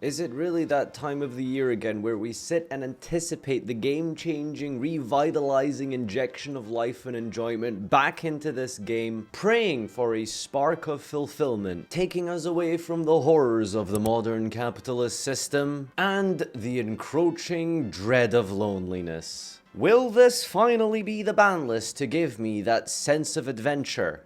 Is it really that time of the year again where we sit and anticipate the game-changing, revitalizing injection of life and enjoyment back into this game, praying for a spark of fulfillment, taking us away from the horrors of the modern capitalist system and the encroaching dread of loneliness? Will this finally be the Banlist to give me that sense of adventure?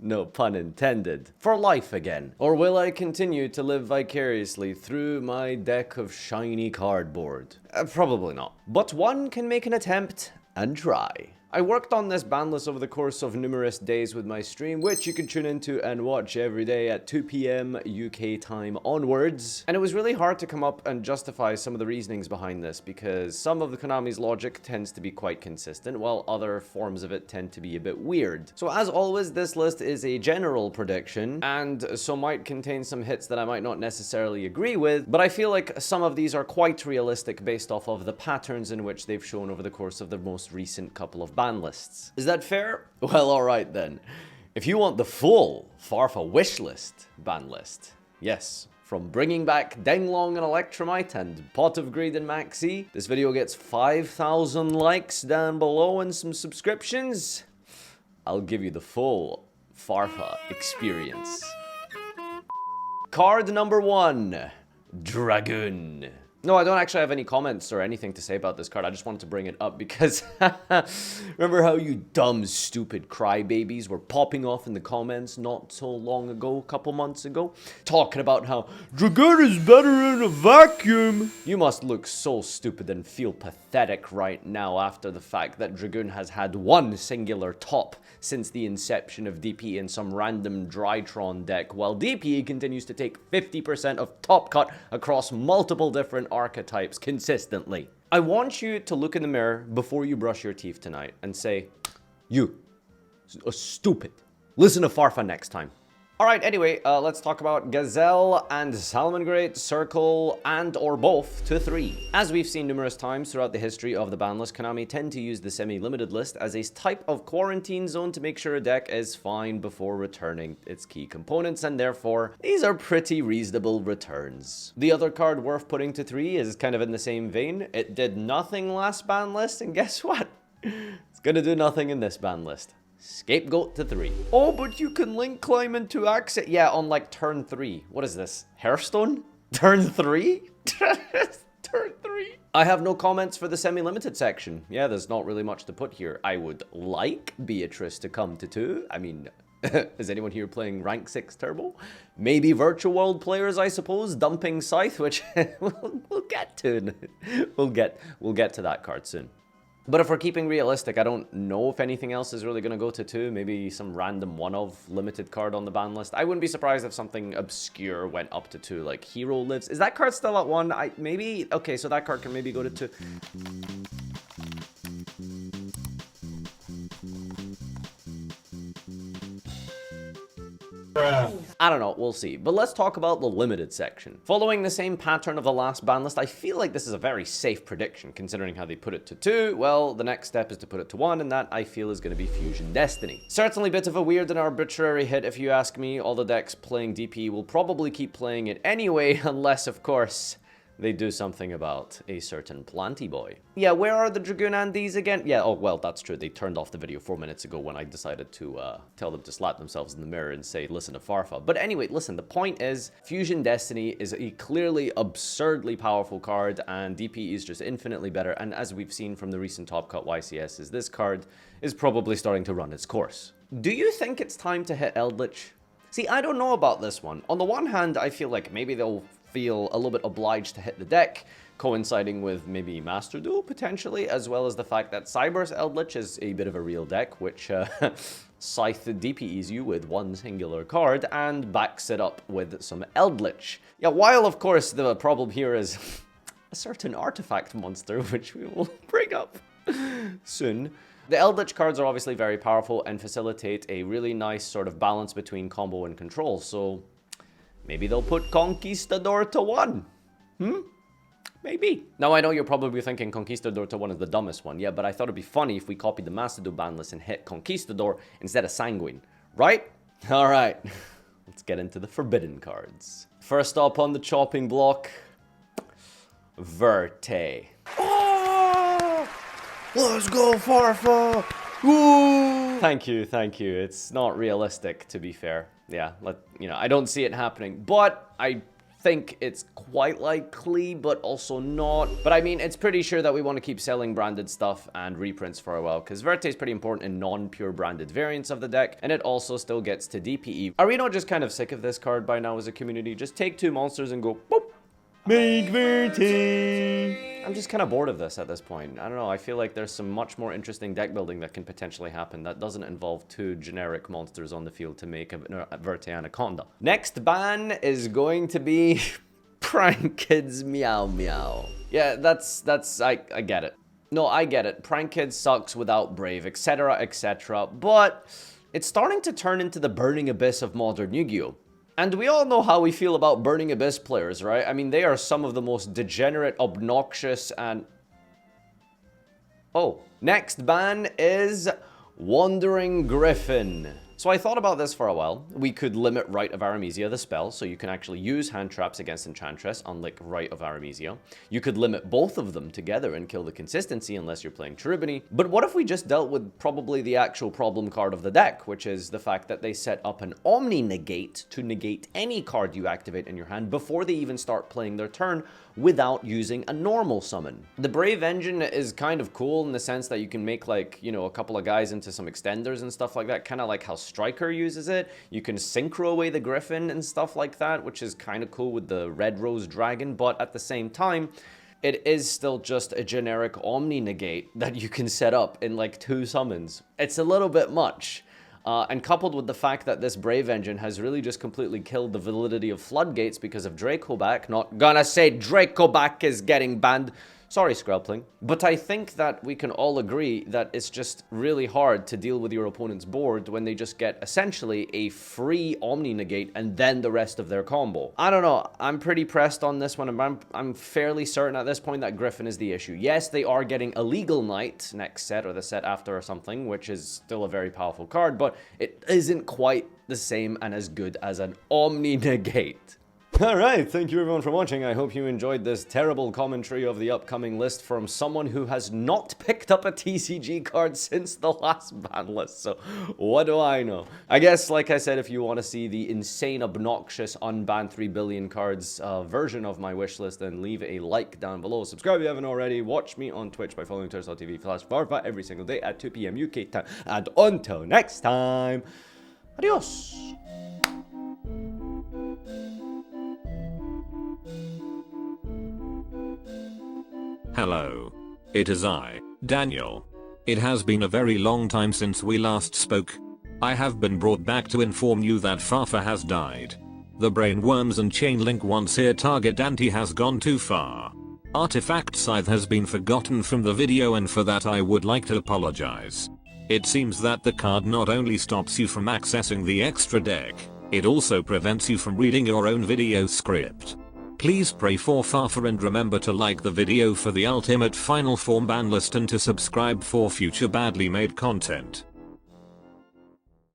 No pun intended. For life again. Or will I continue to live vicariously through my deck of shiny cardboard? Probably not. But one can make an attempt and try. I worked on this Banlist over the course of numerous days with my stream, which you can tune into and watch every day at 2 PM UK time onwards. And it was really hard to come up and justify some of the reasonings behind this, because some of the Konami's logic tends to be quite consistent, while other forms of it tend to be a bit weird. So as always, this list is a general prediction, and so might contain some hits that I might not necessarily agree with, but I feel like some of these are quite realistic based off of the patterns in which they've shown over the course of the most recent couple of Banlists. Is that fair? Well, alright then. If you want the full Farfa wishlist Banlist, yes, from bringing back Denglong and Electromite and Pot of Greed and Maxi, this video gets 5,000 likes down below and some subscriptions, I'll give you the full Farfa experience. Card number 1, Dragoon. No, I don't actually have any comments or anything to say about this card. I just wanted to bring it up because remember how you dumb, stupid crybabies were popping off in the comments not so long ago, a couple months ago, talking about how Dragoon is better in a vacuum. You must look so stupid and feel pathetic right now after the fact that Dragoon has had one singular top since the inception of DP in some random Drytron deck, while DP continues to take 50% of top cut across multiple different archetypes consistently. I want you to look in the mirror before you brush your teeth tonight and say, you, stupid. Listen to Farfa next time. Alright, anyway, let's talk about Gazelle and Salamangreat, Circle, and or both to 3. As we've seen numerous times throughout the history of the Banlist, Konami tend to use the semi-limited list as a type of quarantine zone to make sure a deck is fine before returning its key components, and therefore, these are pretty reasonable returns. The other card worth putting to 3 is kind of in the same vein. It did nothing last Banlist, and guess what? It's gonna do nothing in this Banlist. Scapegoat to 3. Oh, but you can link climb into access. Yeah, on like turn 3. What is this? Hearthstone? Turn 3? Turn 3. I have no comments for the semi-limited section. Yeah, there's not really much to put here. I would like Beatrice to come to 2. I mean, is anyone here playing rank 6 turbo? Maybe virtual world players, I suppose, dumping Scythe, which we'll get to. We'll get to that card soon. But if we're keeping realistic, I don't know if anything else is really going to go to 2. Maybe some random one-of limited card on the ban list. I wouldn't be surprised if something obscure went up to 2, like Hero Lives. Is that card still at 1? Maybe... Okay, so that card can maybe go to 2. I don't know, we'll see. But let's talk about the limited section. Following the same pattern of the last ban list, I feel like this is a very safe prediction, considering how they put it to 2. Well, the next step is to put it to 1, and that, I feel, is going to be Fusion Destiny. Certainly a bit of a weird and arbitrary hit, if you ask me. All the decks playing DP will probably keep playing it anyway, unless, of course, they do something about a certain Planty Boy. Yeah, where are the Dragoon Andes again? Yeah, oh, well, that's true. They turned off the video 4 minutes ago when I decided to tell them to slap themselves in the mirror and say, listen to Farfa. But anyway, listen, the point is, Fusion Destiny is a clearly absurdly powerful card, and DP is just infinitely better. And as we've seen from the recent Top Cut YCSs, this card is probably starting to run its course. Do you think it's time to hit Eldritch? See, I don't know about this one. On the one hand, I feel like maybe they'll feel a little bit obliged to hit the deck, coinciding with maybe Master Duel potentially, as well as the fact that Cyber's Eldritch is a bit of a real deck, which Scythe DPEs you with one singular card and backs it up with some Eldritch. Yeah, while of course the problem here is a certain artifact monster, which we will bring up soon. The Eldritch cards are obviously very powerful and facilitate a really nice sort of balance between combo and control, so maybe they'll put Conquistador to 1. Maybe. Now, I know you're probably thinking Conquistador to 1 is the dumbest one. Yeah, but I thought it'd be funny if we copied the Master Duel ban list and hit Conquistador instead of Sanguine. Right? Alright. let's get into the forbidden cards. First up on the chopping block, Verte. Oh! Let's go, Farfa! Woo! Thank you, thank you. It's not realistic, to be fair. Yeah, I don't see it happening, but I think it's quite likely, but also not. But I mean, it's pretty sure that we want to keep selling branded stuff and reprints for a while, because Verte is pretty important in non-pure branded variants of the deck, and it also still gets to DPE. Are we not just kind of sick of this card by now as a community? Just take 2 monsters and go, boop, make Verte. I'm just kind of bored of this at this point. I don't know, I feel like there's some much more interesting deck building that can potentially happen that doesn't involve 2 generic monsters on the field to make a Verte Anaconda. Next ban is going to be Prank Kids Meow Meow. Yeah, I get it. No, I get it. Prank Kids sucks without Brave, etc, etc, but it's starting to turn into the Burning Abyss of modern Yu-Gi-Oh! And we all know how we feel about Burning Abyss players, right? I mean, they are some of the most degenerate, obnoxious, and... Oh, next ban is Wandering Griffin. So I thought about this for a while. We could limit Rite of Aramesia, the spell, so you can actually use hand traps against Enchantress, unlike Rite of Aramesia. You could limit both of them together and kill the consistency unless you're playing Cherubini. But what if we just dealt with probably the actual problem card of the deck, which is the fact that they set up an Omni Negate to negate any card you activate in your hand before they even start playing their turn without using a normal summon. The Brave Engine is kind of cool in the sense that you can make, like, you know, a couple of guys into some extenders and stuff like that, kind of like how Striker uses it. You can synchro away the Griffin and stuff like that, which is kind of cool with the Red Rose Dragon, but at the same time, it is still just a generic Omni Negate that you can set up in like 2 summons. It's a little bit much. And coupled with the fact that this Brave Engine has really just completely killed the validity of Floodgates because of Dracoback. Not gonna say Dracoback is getting banned. Sorry, Skrelpling. But I think that we can all agree that it's just really hard to deal with your opponent's board when they just get essentially a free Omni Negate and then the rest of their combo. I don't know. I'm pretty pressed on this one. I'm fairly certain at this point that Griffin is the issue. Yes, they are getting Illegal Knight next set or the set after or something, which is still a very powerful card, but it isn't quite the same and as good as an Omni Negate. Alright, thank you everyone for watching. I hope you enjoyed this terrible commentary of the upcoming list from someone who has not picked up a TCG card since the last ban list, so what do I know? I guess, like I said, if you want to see the insane, obnoxious, unbanned 3 billion cards version of my wish list, then leave a like down below. Subscribe if you haven't already. Watch me on Twitch by following twitch.tv/Farfa every single day at 2 PM UK time. And until next time, adios! Hello. It is I, Daniel. It has been a very long time since we last spoke. I have been brought back to inform you that Farfa has died. The Brainworms and Chainlink once here target anti has gone too far. Artifact Scythe has been forgotten from the video, and for that I would like to apologize. It seems that the card not only stops you from accessing the extra deck, it also prevents you from reading your own video script. Please pray for Farfa and remember to like the video for the ultimate final form ban list and to subscribe for future badly made content.